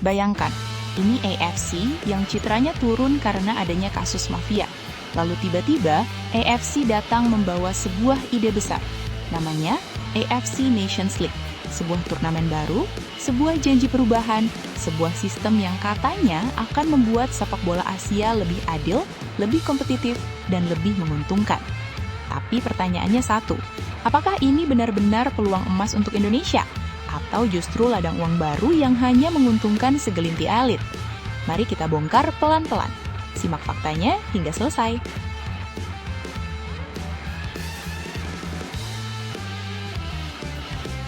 Bayangkan, ini AFC yang citranya turun karena adanya kasus mafia. Lalu tiba-tiba, AFC datang membawa sebuah ide besar. Namanya AFC Nations League. Sebuah turnamen baru, sebuah janji perubahan, sebuah sistem yang katanya akan membuat sepak bola Asia lebih adil, lebih kompetitif, dan lebih menguntungkan. Tapi pertanyaannya satu, apakah ini benar-benar peluang emas untuk Indonesia? Atau justru ladang uang baru yang hanya menguntungkan segelintir elit? Mari kita bongkar pelan-pelan. Simak faktanya hingga selesai.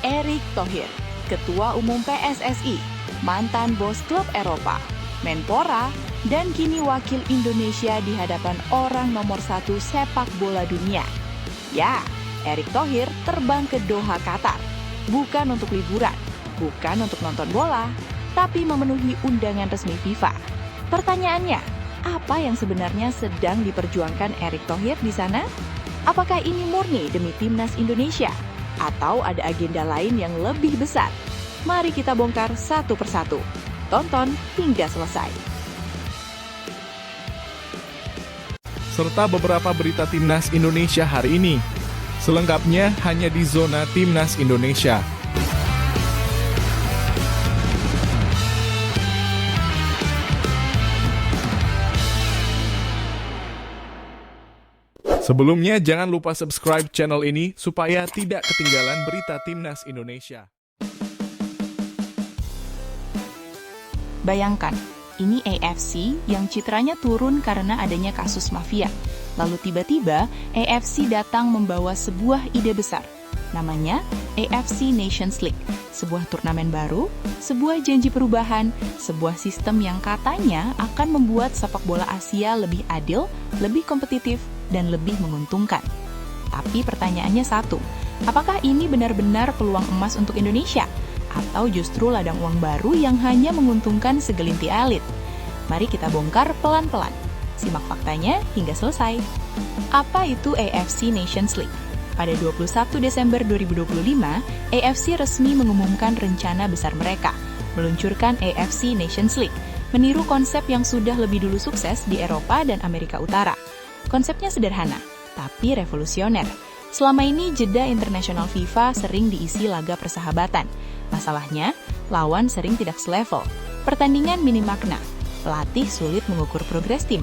Erick Thohir, Ketua Umum PSSI, mantan bos klub Eropa, Menpora, dan kini wakil Indonesia di hadapan orang nomor 1 sepak bola dunia. Ya, Erick Thohir terbang ke Doha, Qatar. Bukan untuk liburan, bukan untuk nonton bola, tapi memenuhi undangan resmi FIFA. Pertanyaannya, apa yang sebenarnya sedang diperjuangkan Erick Thohir di sana? Apakah ini murni demi timnas Indonesia? Atau ada agenda lain yang lebih besar? Mari kita bongkar satu persatu. Tonton hingga selesai. Serta beberapa berita timnas Indonesia hari ini. Selengkapnya hanya di Zona Timnas Indonesia. Sebelumnya, jangan lupa subscribe channel ini supaya tidak ketinggalan berita timnas Indonesia. Bayangkan, ini AFC yang citranya turun karena adanya kasus mafia. Lalu tiba-tiba, AFC datang membawa sebuah ide besar. Namanya AFC Nations League. Sebuah turnamen baru, sebuah janji perubahan, sebuah sistem yang katanya akan membuat sepak bola Asia lebih adil, lebih kompetitif, dan lebih menguntungkan. Tapi pertanyaannya satu, apakah ini benar-benar peluang emas untuk Indonesia? Atau justru ladang uang baru yang hanya menguntungkan segelintir elit? Mari kita bongkar pelan-pelan. Simak faktanya hingga selesai. Apa itu AFC Nations League? Pada 21 Desember 2025, AFC resmi mengumumkan rencana besar mereka, meluncurkan AFC Nations League, meniru konsep yang sudah lebih dulu sukses di Eropa dan Amerika Utara. Konsepnya sederhana, tapi revolusioner. Selama ini jeda internasional FIFA sering diisi laga persahabatan. Masalahnya, lawan sering tidak selevel. Pertandingan minim makna. Pelatih sulit mengukur progres tim.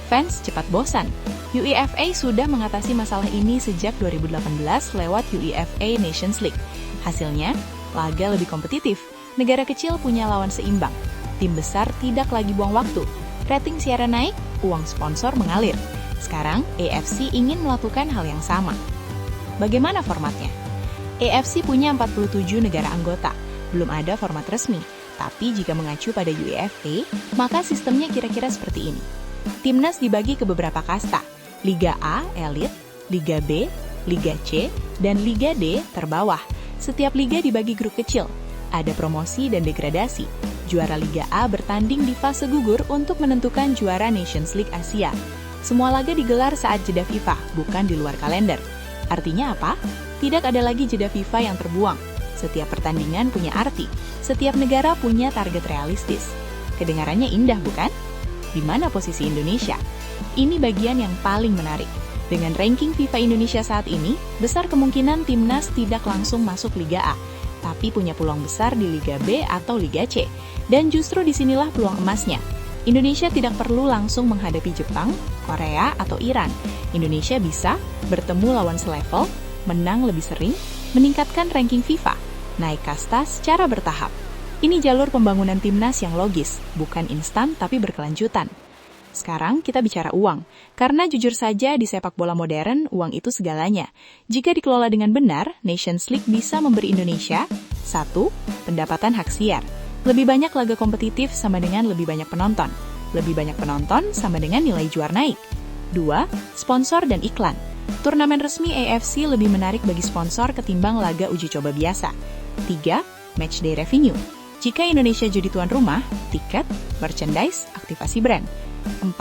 Fans cepat bosan. UEFA sudah mengatasi masalah ini sejak 2018 lewat UEFA Nations League. Hasilnya, laga lebih kompetitif. Negara kecil punya lawan seimbang. Tim besar tidak lagi buang waktu. Rating siaran naik, uang sponsor mengalir. Sekarang, AFC ingin melakukan hal yang sama. Bagaimana formatnya? AFC punya 47 negara anggota. Belum ada format resmi. Tapi jika mengacu pada UEFA, maka sistemnya kira-kira seperti ini. Timnas dibagi ke beberapa kasta, Liga A, Elit, Liga B, Liga C, dan Liga D terbawah. Setiap liga dibagi grup kecil, ada promosi dan degradasi. Juara Liga A bertanding di fase gugur untuk menentukan juara Nations League Asia. Semua laga digelar saat jeda FIFA, bukan di luar kalender. Artinya apa? Tidak ada lagi jeda FIFA yang terbuang. Setiap pertandingan punya arti. Setiap negara punya target realistis. Kedengarannya indah, bukan? Di mana posisi Indonesia? Ini bagian yang paling menarik. Dengan ranking FIFA Indonesia saat ini, besar kemungkinan timnas tidak langsung masuk Liga A, tapi punya peluang besar di Liga B atau Liga C. Dan justru disinilah peluang emasnya. Indonesia tidak perlu langsung menghadapi Jepang, Korea, atau Iran. Indonesia bisa bertemu lawan selevel, menang lebih sering, meningkatkan ranking FIFA, naik kasta secara bertahap. Ini jalur pembangunan timnas yang logis, bukan instan tapi berkelanjutan. Sekarang kita bicara uang, karena jujur saja di sepak bola modern, uang itu segalanya. Jika dikelola dengan benar, Nations League bisa memberi Indonesia 1. Pendapatan hak siar. Lebih banyak laga kompetitif sama dengan lebih banyak penonton. Lebih banyak penonton sama dengan nilai juara naik. 2. Sponsor dan iklan. Turnamen resmi AFC lebih menarik bagi sponsor ketimbang laga uji coba biasa. 3. Matchday revenue. Jika Indonesia jadi tuan rumah, tiket, merchandise, aktivasi brand. 4.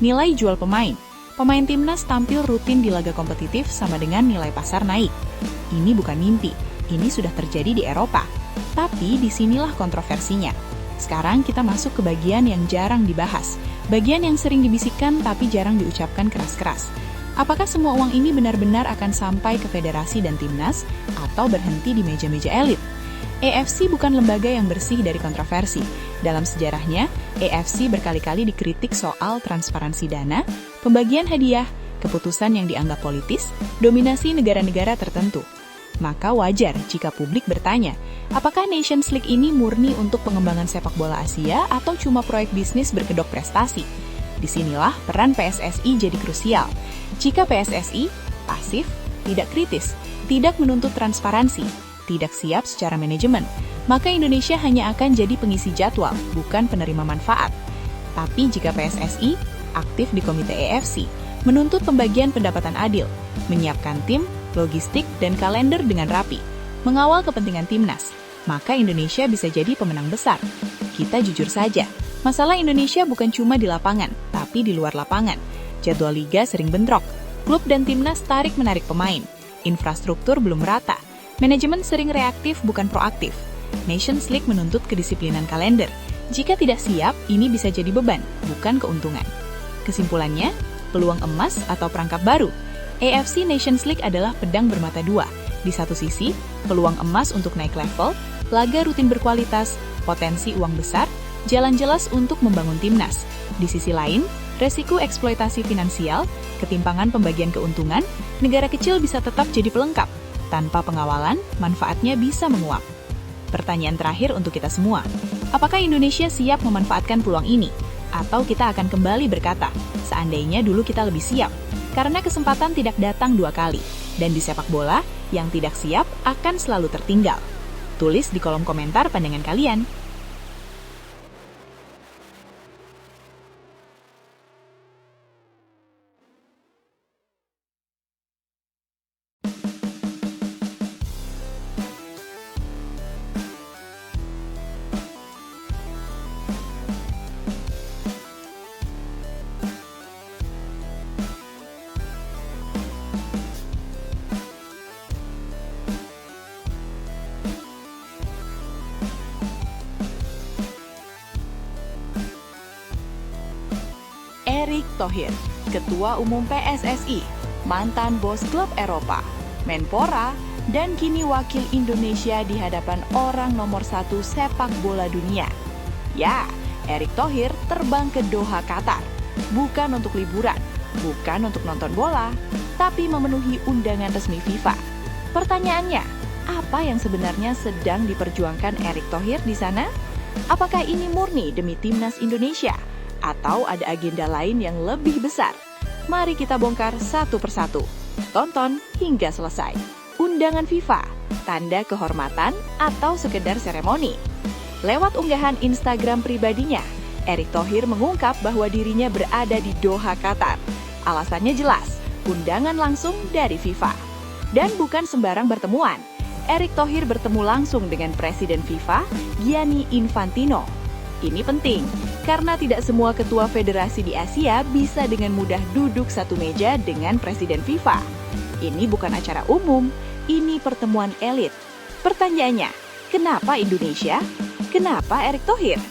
Nilai jual pemain. Pemain timnas tampil rutin di laga kompetitif sama dengan nilai pasar naik. Ini bukan mimpi, ini sudah terjadi di Eropa. Tapi disinilah kontroversinya. Sekarang kita masuk ke bagian yang jarang dibahas. Bagian yang sering dibisikkan tapi jarang diucapkan keras-keras. Apakah semua uang ini benar-benar akan sampai ke federasi dan timnas atau berhenti di meja-meja elit? AFC bukan lembaga yang bersih dari kontroversi. Dalam sejarahnya, AFC berkali-kali dikritik soal transparansi dana, pembagian hadiah, keputusan yang dianggap politis, dominasi negara-negara tertentu. Maka wajar jika publik bertanya, apakah Nations League ini murni untuk pengembangan sepak bola Asia atau cuma proyek bisnis berkedok prestasi? Disinilah peran PSSI jadi krusial. Jika PSSI pasif, tidak kritis, tidak menuntut transparansi, tidak siap secara manajemen, maka Indonesia hanya akan jadi pengisi jadwal, bukan penerima manfaat. Tapi jika PSSI aktif di Komite AFC, menuntut pembagian pendapatan adil, menyiapkan tim, logistik, dan kalender dengan rapi, mengawal kepentingan timnas, maka Indonesia bisa jadi pemenang besar. Kita jujur saja, masalah Indonesia bukan cuma di lapangan, tapi di luar lapangan. Jadwal liga sering bentrok, klub dan timnas tarik-menarik pemain, infrastruktur belum merata, manajemen sering reaktif bukan proaktif. Nations League menuntut kedisiplinan kalender. Jika tidak siap, ini bisa jadi beban, bukan keuntungan. Kesimpulannya, peluang emas atau perangkap baru. AFC Nations League adalah pedang bermata dua. Di satu sisi, peluang emas untuk naik level, laga rutin berkualitas, potensi uang besar, jalan jelas untuk membangun timnas. Di sisi lain, resiko eksploitasi finansial, ketimpangan pembagian keuntungan, negara kecil bisa tetap jadi pelengkap. Tanpa pengawalan, manfaatnya bisa menguap. Pertanyaan terakhir untuk kita semua, apakah Indonesia siap memanfaatkan peluang ini? Atau kita akan kembali berkata, seandainya dulu kita lebih siap, karena kesempatan tidak datang dua kali, dan di sepak bola, yang tidak siap akan selalu tertinggal. Tulis di kolom komentar pandangan kalian. Erick Thohir, Ketua Umum PSSI, mantan bos klub Eropa, Menpora, dan kini wakil Indonesia di hadapan orang nomor 1 sepak bola dunia. Ya, Erick Thohir terbang ke Doha, Qatar. Bukan untuk liburan, bukan untuk nonton bola, tapi memenuhi undangan resmi FIFA. Pertanyaannya, apa yang sebenarnya sedang diperjuangkan Erick Thohir di sana? Apakah ini murni demi timnas Indonesia? Atau ada agenda lain yang lebih besar? Mari kita bongkar satu persatu. Tonton hingga selesai. Undangan FIFA, tanda kehormatan atau sekedar seremoni? Lewat unggahan Instagram pribadinya, Erick Thohir mengungkap bahwa dirinya berada di Doha, Qatar. Alasannya jelas, undangan langsung dari FIFA. Dan bukan sembarang pertemuan. Erick Thohir bertemu langsung dengan Presiden FIFA, Gianni Infantino. Ini penting, karena tidak semua ketua federasi di Asia bisa dengan mudah duduk satu meja dengan Presiden FIFA. Ini bukan acara umum, ini pertemuan elit. Pertanyaannya, kenapa Indonesia? Kenapa Erick Thohir?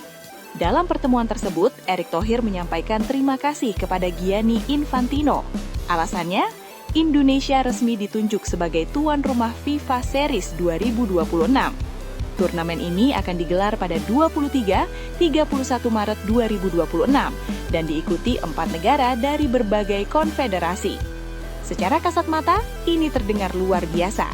Dalam pertemuan tersebut, Erick Thohir menyampaikan terima kasih kepada Gianni Infantino. Alasannya, Indonesia resmi ditunjuk sebagai tuan rumah FIFA Series 2026. Turnamen ini akan digelar pada 23-31 Maret 2026 dan diikuti 4 negara dari berbagai konfederasi. Secara kasat mata, ini terdengar luar biasa.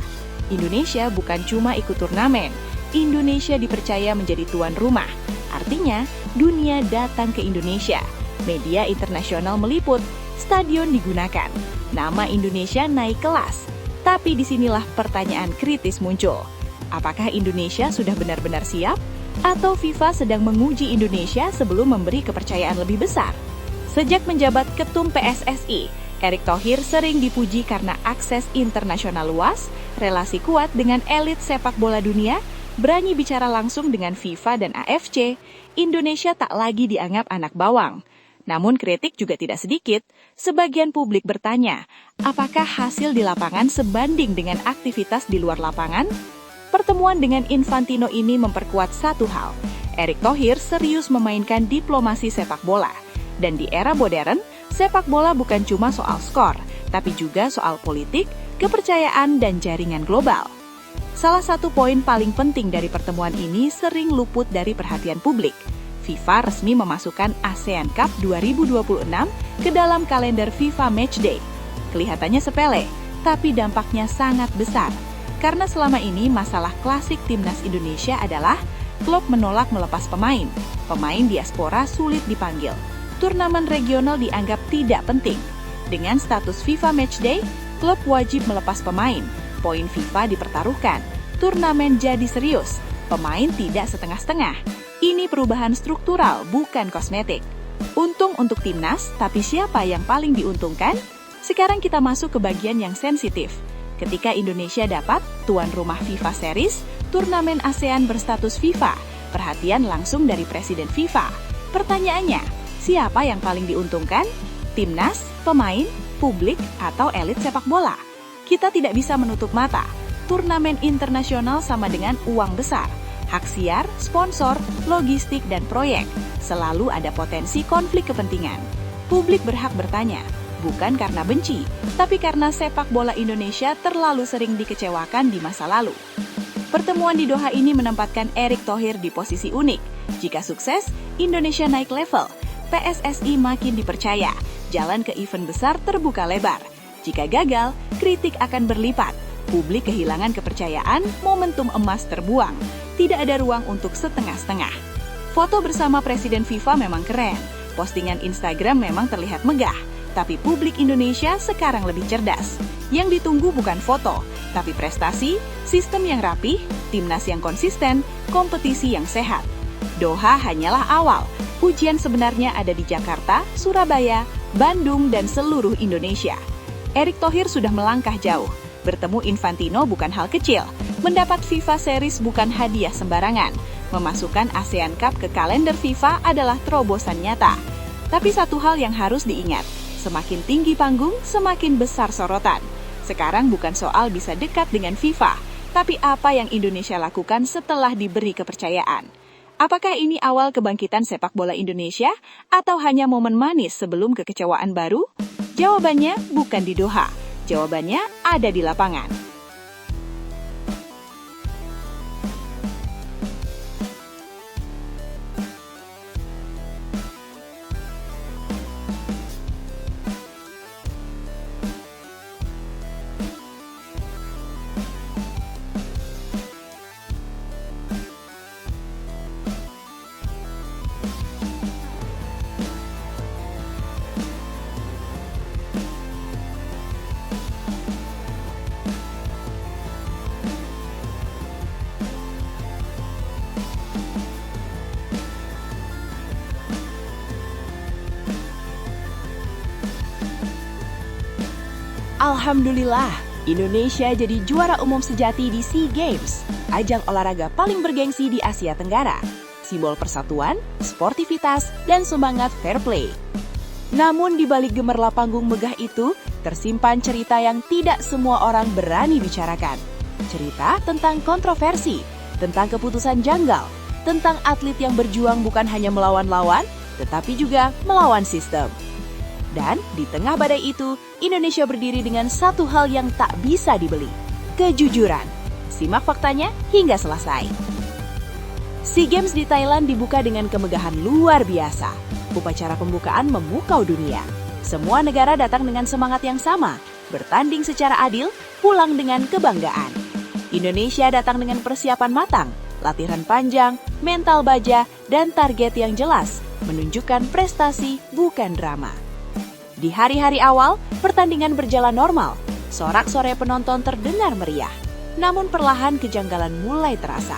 Indonesia bukan cuma ikut turnamen, Indonesia dipercaya menjadi tuan rumah. Artinya, dunia datang ke Indonesia. Media internasional meliput, stadion digunakan. Nama Indonesia naik kelas. Tapi disinilah pertanyaan kritis muncul. Apakah Indonesia sudah benar-benar siap? Atau FIFA sedang menguji Indonesia sebelum memberi kepercayaan lebih besar? Sejak menjabat Ketum PSSI, Erick Thohir sering dipuji karena akses internasional luas, relasi kuat dengan elit sepak bola dunia, berani bicara langsung dengan FIFA dan AFC, Indonesia tak lagi dianggap anak bawang. Namun kritik juga tidak sedikit, sebagian publik bertanya, apakah hasil di lapangan sebanding dengan aktivitas di luar lapangan? Pertemuan dengan Infantino ini memperkuat satu hal. Erick Thohir serius memainkan diplomasi sepak bola. Dan di era modern, sepak bola bukan cuma soal skor, tapi juga soal politik, kepercayaan, dan jaringan global. Salah satu poin paling penting dari pertemuan ini sering luput dari perhatian publik. FIFA resmi memasukkan ASEAN Cup 2026 ke dalam kalender FIFA Matchday. Kelihatannya sepele, tapi dampaknya sangat besar. Karena selama ini masalah klasik timnas Indonesia adalah klub menolak melepas pemain. Pemain diaspora sulit dipanggil. Turnamen regional dianggap tidak penting. Dengan status FIFA Matchday, klub wajib melepas pemain. Poin FIFA dipertaruhkan. Turnamen jadi serius. Pemain tidak setengah-setengah. Ini perubahan struktural, bukan kosmetik. Untung untuk timnas, tapi siapa yang paling diuntungkan? Sekarang kita masuk ke bagian yang sensitif. Ketika Indonesia dapat tuan rumah FIFA Series, turnamen ASEAN berstatus FIFA, perhatian langsung dari Presiden FIFA. Pertanyaannya, siapa yang paling diuntungkan? Timnas, pemain, publik, atau elit sepak bola? Kita tidak bisa menutup mata. Turnamen internasional sama dengan uang besar. Hak siar, sponsor, logistik, dan proyek. Selalu ada potensi konflik kepentingan. Publik berhak bertanya, bukan karena benci, tapi karena sepak bola Indonesia terlalu sering dikecewakan di masa lalu. Pertemuan di Doha ini menempatkan Erick Thohir di posisi unik. Jika sukses, Indonesia naik level. PSSI makin dipercaya. Jalan ke event besar terbuka lebar. Jika gagal, kritik akan berlipat. Publik kehilangan kepercayaan, momentum emas terbuang. Tidak ada ruang untuk setengah-setengah. Foto bersama Presiden FIFA memang keren. Postingan Instagram memang terlihat megah. Tapi publik Indonesia sekarang lebih cerdas. Yang ditunggu bukan foto, tapi prestasi, sistem yang rapih, timnas yang konsisten, kompetisi yang sehat. Doha hanyalah awal. Ujian sebenarnya ada di Jakarta, Surabaya, Bandung, dan seluruh Indonesia. Erick Thohir sudah melangkah jauh. Bertemu Infantino bukan hal kecil. Mendapat FIFA Series bukan hadiah sembarangan. Memasukkan ASEAN Cup ke kalender FIFA adalah terobosan nyata. Tapi satu hal yang harus diingat, semakin tinggi panggung, semakin besar sorotan. Sekarang bukan soal bisa dekat dengan FIFA, tapi apa yang Indonesia lakukan setelah diberi kepercayaan. Apakah ini awal kebangkitan sepak bola Indonesia, atau hanya momen manis sebelum kekecewaan baru? Jawabannya bukan di Doha. Jawabannya ada di lapangan. Alhamdulillah, Indonesia jadi juara umum sejati di SEA Games, ajang olahraga paling bergengsi di Asia Tenggara. Simbol persatuan, sportivitas, dan semangat fair play. Namun di balik gemerlap panggung megah itu, tersimpan cerita yang tidak semua orang berani bicarakan. Cerita tentang kontroversi, tentang keputusan janggal, tentang atlet yang berjuang bukan hanya melawan lawan, tetapi juga melawan sistem. Dan di tengah badai itu, Indonesia berdiri dengan satu hal yang tak bisa dibeli, kejujuran. Simak faktanya hingga selesai. SEA Games di Thailand dibuka dengan kemegahan luar biasa. Upacara pembukaan memukau dunia. Semua negara datang dengan semangat yang sama, bertanding secara adil, pulang dengan kebanggaan. Indonesia datang dengan persiapan matang, latihan panjang, mental baja, dan target yang jelas, menunjukkan prestasi bukan drama. Di hari-hari awal, pertandingan berjalan normal. Sorak-sorai penonton terdengar meriah. Namun perlahan kejanggalan mulai terasa.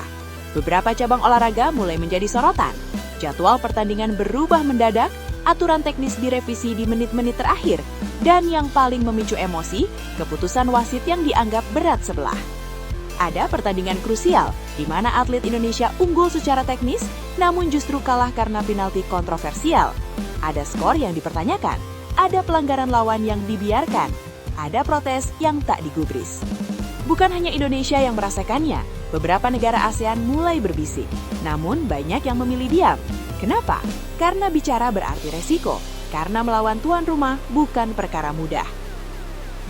Beberapa cabang olahraga mulai menjadi sorotan. Jadwal pertandingan berubah mendadak, aturan teknis direvisi di menit-menit terakhir, dan yang paling memicu emosi, keputusan wasit yang dianggap berat sebelah. Ada pertandingan krusial, di mana atlet Indonesia unggul secara teknis, namun justru kalah karena penalti kontroversial. Ada skor yang dipertanyakan. Ada pelanggaran lawan yang dibiarkan, ada protes yang tak digubris. Bukan hanya Indonesia yang merasakannya, beberapa negara ASEAN mulai berbisik. Namun banyak yang memilih diam. Kenapa? Karena bicara berarti resiko. Karena melawan tuan rumah bukan perkara mudah.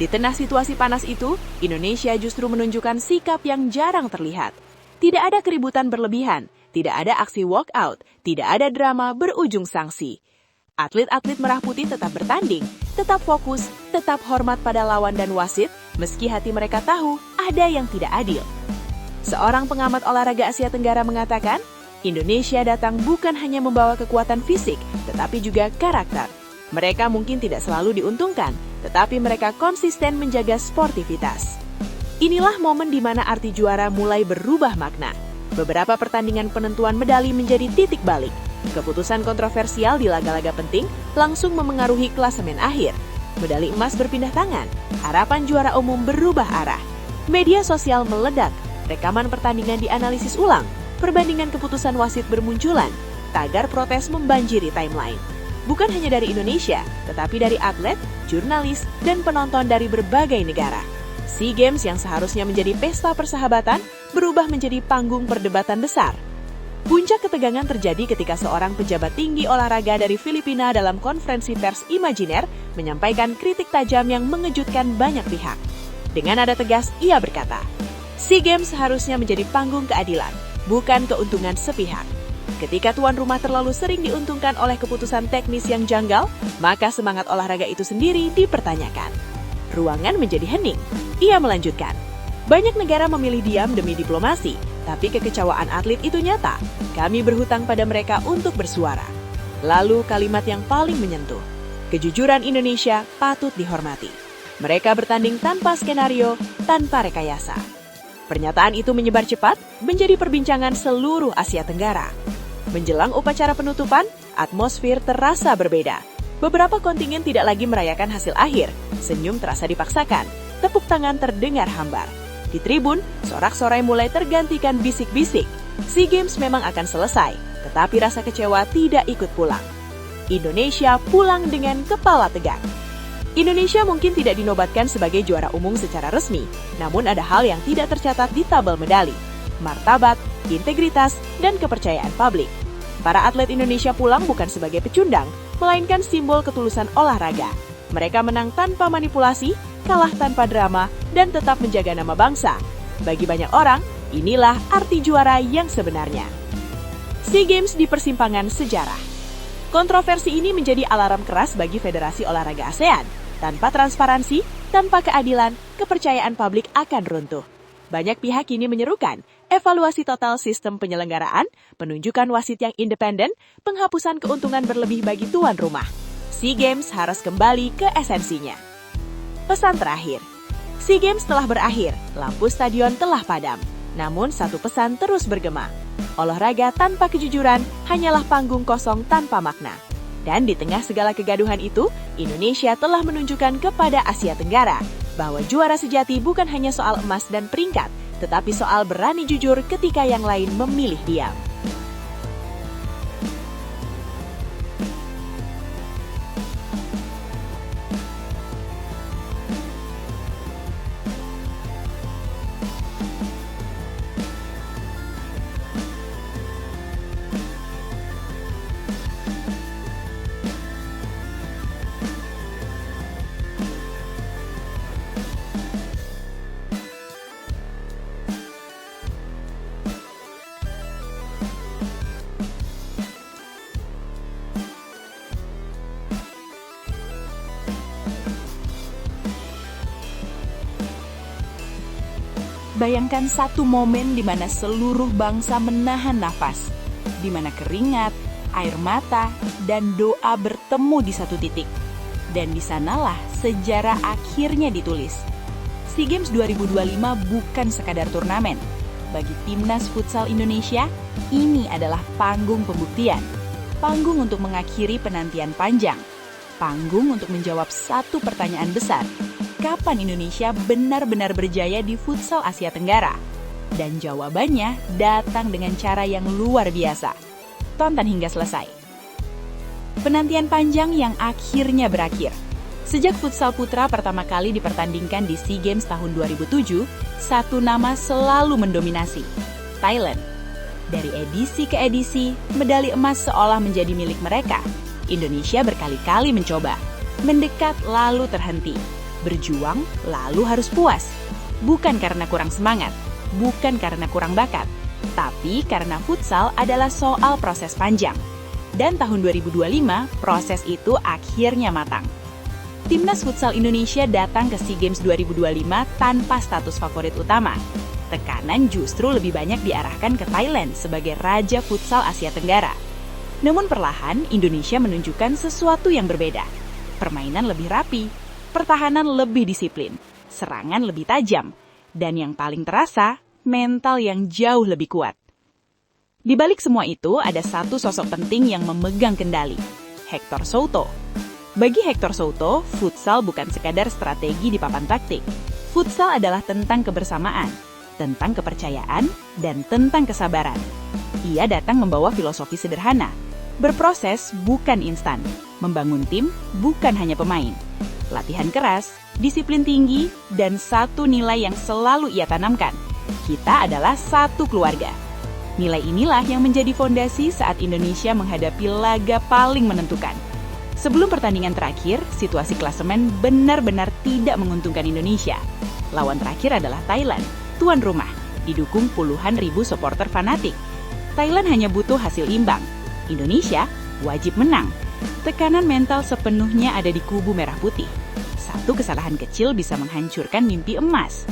Di tengah situasi panas itu, Indonesia justru menunjukkan sikap yang jarang terlihat. Tidak ada keributan berlebihan, tidak ada aksi walkout, tidak ada drama berujung sanksi. Atlet-atlet merah putih tetap bertanding, tetap fokus, tetap hormat pada lawan dan wasit, meski hati mereka tahu ada yang tidak adil. Seorang pengamat olahraga Asia Tenggara mengatakan, Indonesia datang bukan hanya membawa kekuatan fisik, tetapi juga karakter. Mereka mungkin tidak selalu diuntungkan, tetapi mereka konsisten menjaga sportivitas. Inilah momen di mana arti juara mulai berubah makna. Beberapa pertandingan penentuan medali menjadi titik balik. Keputusan kontroversial di laga-laga penting langsung memengaruhi klasemen akhir. Medali emas berpindah tangan, harapan juara umum berubah arah. Media sosial meledak, rekaman pertandingan dianalisis ulang, perbandingan keputusan wasit bermunculan, tagar protes membanjiri timeline. Bukan hanya dari Indonesia, tetapi dari atlet, jurnalis, dan penonton dari berbagai negara. SEA Games yang seharusnya menjadi pesta persahabatan berubah menjadi panggung perdebatan besar. Puncak ketegangan terjadi ketika seorang pejabat tinggi olahraga dari Filipina dalam konferensi pers imajiner menyampaikan kritik tajam yang mengejutkan banyak pihak. Dengan nada tegas, ia berkata, SEA Games seharusnya menjadi panggung keadilan, bukan keuntungan sepihak. Ketika tuan rumah terlalu sering diuntungkan oleh keputusan teknis yang janggal, maka semangat olahraga itu sendiri dipertanyakan. Ruangan menjadi hening. Ia melanjutkan, banyak negara memilih diam demi diplomasi, tapi kekecewaan atlet itu nyata. Kami berhutang pada mereka untuk bersuara. Lalu kalimat yang paling menyentuh, kejujuran Indonesia patut dihormati. Mereka bertanding tanpa skenario, tanpa rekayasa. Pernyataan itu menyebar cepat, menjadi perbincangan seluruh Asia Tenggara. Menjelang upacara penutupan, atmosfer terasa berbeda. Beberapa kontingen tidak lagi merayakan hasil akhir, senyum terasa dipaksakan, tepuk tangan terdengar hambar. Di tribun, sorak-sorai mulai tergantikan bisik-bisik. SEA Games memang akan selesai, tetapi rasa kecewa tidak ikut pulang. Indonesia pulang dengan kepala tegak. Indonesia mungkin tidak dinobatkan sebagai juara umum secara resmi, namun ada hal yang tidak tercatat di tabel medali. Martabat, integritas, dan kepercayaan publik. Para atlet Indonesia pulang bukan sebagai pecundang, melainkan simbol ketulusan olahraga. Mereka menang tanpa manipulasi, kalah tanpa drama, dan tetap menjaga nama bangsa. Bagi banyak orang, inilah arti juara yang sebenarnya. SEA Games di persimpangan sejarah. Kontroversi ini menjadi alarm keras bagi Federasi Olahraga ASEAN. Tanpa transparansi, tanpa keadilan, kepercayaan publik akan runtuh. Banyak pihak kini menyerukan evaluasi total sistem penyelenggaraan, penunjukan wasit yang independen, penghapusan keuntungan berlebih bagi tuan rumah. SEA Games harus kembali ke esensinya. Pesan terakhir, SEA Games telah berakhir, lampu stadion telah padam. Namun satu pesan terus bergema, olahraga tanpa kejujuran hanyalah panggung kosong tanpa makna. Dan di tengah segala kegaduhan itu, Indonesia telah menunjukkan kepada Asia Tenggara bahwa juara sejati bukan hanya soal emas dan peringkat, tetapi soal berani jujur ketika yang lain memilih diam. Bayangkan satu momen di mana seluruh bangsa menahan nafas, di mana keringat, air mata, dan doa bertemu di satu titik. Dan di sanalah sejarah akhirnya ditulis. SEA Games 2025 bukan sekadar turnamen. Bagi Timnas Futsal Indonesia, ini adalah panggung pembuktian. Panggung untuk mengakhiri penantian panjang. Panggung untuk menjawab satu pertanyaan besar. Kapan Indonesia benar-benar berjaya di futsal Asia Tenggara? Dan jawabannya datang dengan cara yang luar biasa. Tonton hingga selesai. Penantian panjang yang akhirnya berakhir. Sejak futsal putra pertama kali dipertandingkan di SEA Games tahun 2007, satu nama selalu mendominasi, Thailand. Dari edisi ke edisi, medali emas seolah menjadi milik mereka. Indonesia berkali-kali mencoba, mendekat lalu terhenti, berjuang lalu harus puas. Bukan karena kurang semangat, bukan karena kurang bakat, tapi karena futsal adalah soal proses panjang. Dan tahun 2025, proses itu akhirnya matang. Timnas Futsal Indonesia datang ke SEA Games 2025 tanpa status favorit utama. Tekanan justru lebih banyak diarahkan ke Thailand sebagai Raja Futsal Asia Tenggara. Namun perlahan, Indonesia menunjukkan sesuatu yang berbeda. Permainan lebih rapi, pertahanan lebih disiplin, serangan lebih tajam, dan yang paling terasa, mental yang jauh lebih kuat. Di balik semua itu, ada satu sosok penting yang memegang kendali, Hector Souto. Bagi Hector Souto, futsal bukan sekadar strategi di papan taktik. Futsal adalah tentang kebersamaan, tentang kepercayaan, dan tentang kesabaran. Ia datang membawa filosofi sederhana, berproses bukan instan, membangun tim bukan hanya pemain. Latihan keras, disiplin tinggi, dan satu nilai yang selalu ia tanamkan. Kita adalah satu keluarga. Nilai inilah yang menjadi fondasi saat Indonesia menghadapi laga paling menentukan. Sebelum pertandingan terakhir, situasi klasemen benar-benar tidak menguntungkan Indonesia. Lawan terakhir adalah Thailand, tuan rumah, didukung puluhan ribu supporter fanatik. Thailand hanya butuh hasil imbang. Indonesia wajib menang. Tekanan mental sepenuhnya ada di kubu merah putih. Satu kesalahan kecil bisa menghancurkan mimpi emas.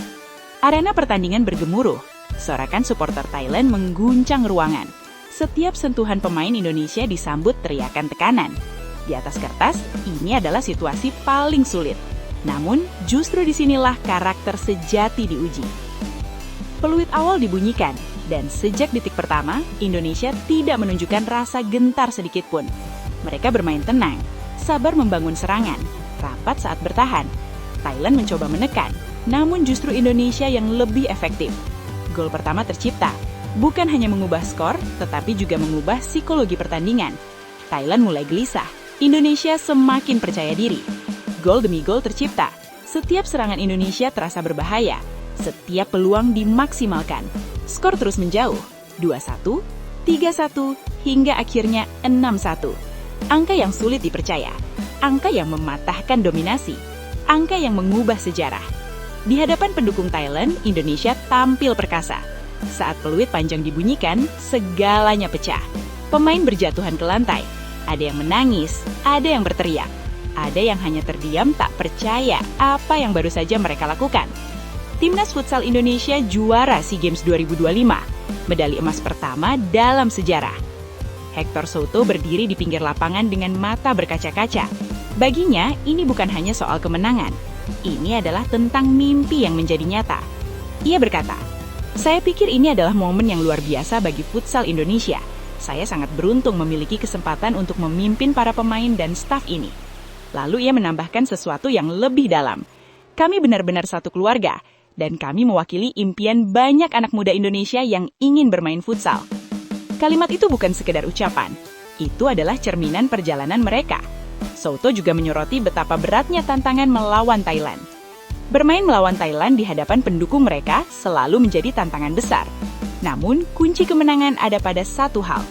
Arena pertandingan bergemuruh. Sorakan supporter Thailand mengguncang ruangan. Setiap sentuhan pemain Indonesia disambut teriakan tekanan. Di atas kertas, ini adalah situasi paling sulit. Namun, justru disinilah karakter sejati diuji. Peluit awal dibunyikan, dan sejak detik pertama, Indonesia tidak menunjukkan rasa gentar sedikit pun. Mereka bermain tenang, sabar membangun serangan, rapat saat bertahan. Thailand mencoba menekan, namun justru Indonesia yang lebih efektif. Gol pertama tercipta, bukan hanya mengubah skor, tetapi juga mengubah psikologi pertandingan. Thailand mulai gelisah, Indonesia semakin percaya diri. Gol demi gol tercipta, setiap serangan Indonesia terasa berbahaya, setiap peluang dimaksimalkan. Skor terus menjauh, 2-1, 3-1, hingga akhirnya 6-1. Angka yang sulit dipercaya, angka yang mematahkan dominasi, angka yang mengubah sejarah. Di hadapan pendukung Thailand, Indonesia tampil perkasa. Saat peluit panjang dibunyikan, segalanya pecah. Pemain berjatuhan ke lantai. Ada yang menangis, ada yang berteriak, ada yang hanya terdiam tak percaya apa yang baru saja mereka lakukan. Timnas Futsal Indonesia juara SEA Games 2025, medali emas pertama dalam sejarah. Hector Souto berdiri di pinggir lapangan dengan mata berkaca-kaca. Baginya, ini bukan hanya soal kemenangan. Ini adalah tentang mimpi yang menjadi nyata. Ia berkata, "Saya pikir ini adalah momen yang luar biasa bagi futsal Indonesia. Saya sangat beruntung memiliki kesempatan untuk memimpin para pemain dan staf ini." Lalu ia menambahkan sesuatu yang lebih dalam. "Kami benar-benar satu keluarga, dan kami mewakili impian banyak anak muda Indonesia yang ingin bermain futsal." Kalimat itu bukan sekedar ucapan. Itu adalah cerminan perjalanan mereka. Souto juga menyoroti betapa beratnya tantangan melawan Thailand. Bermain melawan Thailand di hadapan pendukung mereka selalu menjadi tantangan besar. Namun, kunci kemenangan ada pada satu hal.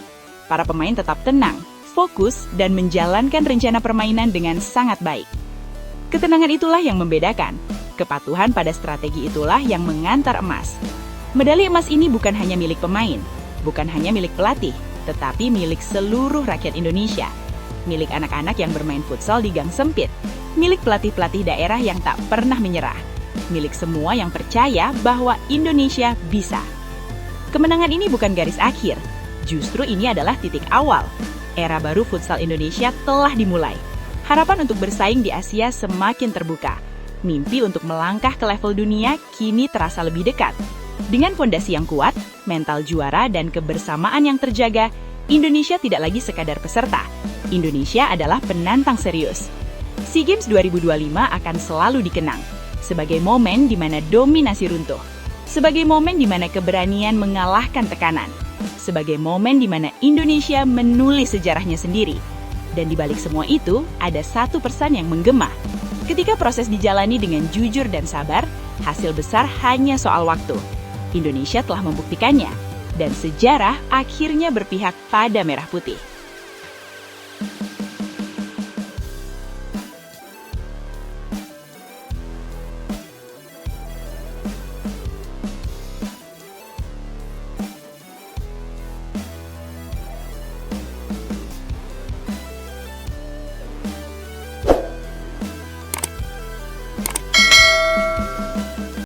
Para pemain tetap tenang, fokus, dan menjalankan rencana permainan dengan sangat baik. Ketenangan itulah yang membedakan. Kepatuhan pada strategi itulah yang mengantar emas. Medali emas ini bukan hanya milik pemain, bukan hanya milik pelatih, tetapi milik seluruh rakyat Indonesia. Milik anak-anak yang bermain futsal di gang sempit, milik pelatih-pelatih daerah yang tak pernah menyerah, milik semua yang percaya bahwa Indonesia bisa. Kemenangan ini bukan garis akhir, justru ini adalah titik awal. Era baru futsal Indonesia telah dimulai. Harapan untuk bersaing di Asia semakin terbuka. Mimpi untuk melangkah ke level dunia kini terasa lebih dekat. Dengan fondasi yang kuat, mental juara, dan kebersamaan yang terjaga, Indonesia tidak lagi sekadar peserta. Indonesia adalah penantang serius. SEA Games 2025 akan selalu dikenang sebagai momen di mana dominasi runtuh, sebagai momen di mana keberanian mengalahkan tekanan, sebagai momen di mana Indonesia menulis sejarahnya sendiri. Dan di balik semua itu, ada satu pesan yang menggema. Ketika proses dijalani dengan jujur dan sabar, hasil besar hanya soal waktu. Indonesia telah membuktikannya, dan sejarah akhirnya berpihak pada Merah Putih.